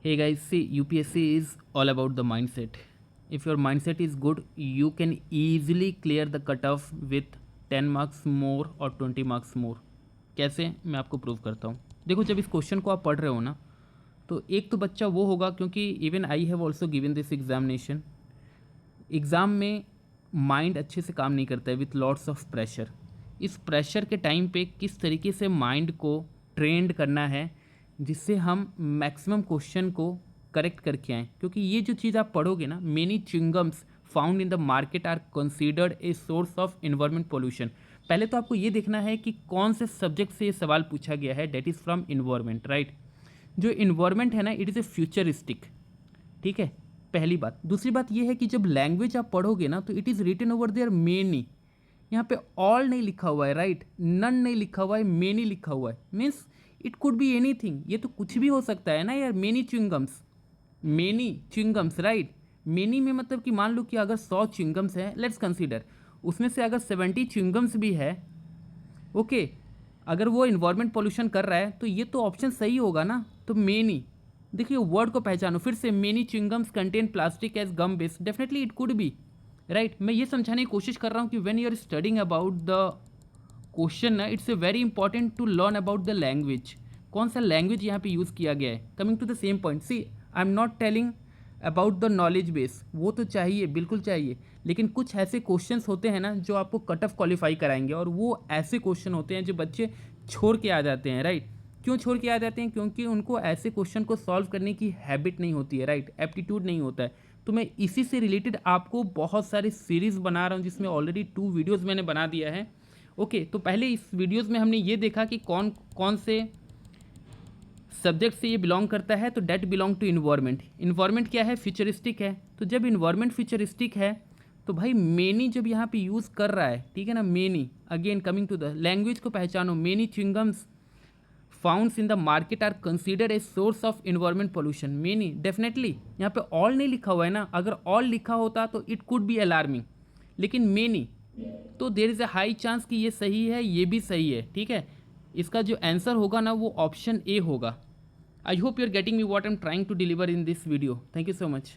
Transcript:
Hey guys, see, UPSC is all about the mindset. If your mindset is good, you can easily clear the cutoff with 10 marks more और 20 marks more. कैसे, मैं आपको prove करता हूँ. देखो, जब इस क्वेश्चन को आप पढ़ रहे हो ना, तो एक तो बच्चा वो होगा, क्योंकि even I have also given this examination. Exam में माइंड अच्छे से काम नहीं करता है विथ लॉट्स ऑफ प्रेशर. इस प्रेशर के टाइम पे किस तरीके से माइंड को ट्रेंड करना है जिससे हम मैक्सिमम क्वेश्चन को करेक्ट करके आएँ. क्योंकि ये जो चीज़ आप पढ़ोगे ना, many chewing gums found in the market are considered a source of environment pollution. पहले तो आपको ये देखना है कि कौन से सब्जेक्ट से ये सवाल पूछा गया है. That is from environment, right. जो इन्वायरमेंट है ना, इट इज़ ए फ्यूचरिस्टिक. ठीक है, पहली बात. दूसरी बात ये है कि जब लैंग्वेज आप पढ़ोगे ना, तो it is written over there many. यहाँ पे ऑल नहीं लिखा हुआ है, राइट. नन नहीं लिखा हुआ है, मेनी लिखा हुआ है. Means it could be anything. ये तो कुछ भी हो सकता है ना यार. Many chewing gums, right. मेनी में मतलब कि मान लो कि अगर 100 च्युइंगम्स है, लेट्स कंसीडर, उसमें से अगर 70 च्युइंगम्स भी है, ओके, अगर वो इन्वायरमेंट पोल्यूशन कर रहा है, तो ये तो ऑप्शन सही होगा ना. तो मेनी, देखिए वर्ड को पहचानो फिर से. Many chewing gums contain plastic as gum base. Definitely it could be, right. मैं ये समझाने की कोशिश कर रहा हूँ कि when you are studying about the question ना, it's a very important to learn about the language. कौन सा लैंग्वेज यहाँ पे यूज़ किया गया है. Coming to the same point, see, I am not telling about the knowledge base. वो तो चाहिए, बिल्कुल चाहिए. लेकिन कुछ ऐसे क्वेश्चंस होते हैं ना जो आपको कट ऑफ क्वालिफाई कराएंगे, और वो ऐसे क्वेश्चन होते हैं जो बच्चे छोड़ के आ जाते हैं, राइट. क्यों छोड़ के आ जाते हैं? क्योंकि उनको ऐसे क्वेश्चन को सॉल्व करने की हैबिट नहीं होती है, राइट. एप्टीट्यूड नहीं होता है. तो मैं इसी से रिलेटेड आपको बहुत सारी सीरीज़ बना रहा हूँ, जिसमें ऑलरेडी 2 वीडियोज़ मैंने बना दिया है. ओके, तो पहले इस वीडियोज़ में हमने ये देखा कि कौन कौन से सब्जेक्ट से ये बिलोंग करता है. तो that belong to environment. Environment क्या है? फ्यूचरिस्टिक है. तो जब इन्वायरमेंट फ्यूचरिस्टिक है, तो भाई मेनी जब यहाँ पे यूज़ कर रहा है, ठीक है ना, many. Again coming to the language को पहचानो. Many chewing gums founds in the market are considered a source of environment pollution. Many, definitely यहाँ पे ऑल नहीं लिखा हुआ है ना. अगर ऑल लिखा होता तो इट कुड बी अलार्मिंग, लेकिन मेनी, तो there is a high chance कि ये सही है, ये भी सही है. ठीक है, इसका जो आंसर होगा ना, वो ऑप्शन ए होगा. I hope you are getting me what I am trying to deliver in this video. Thank you so much.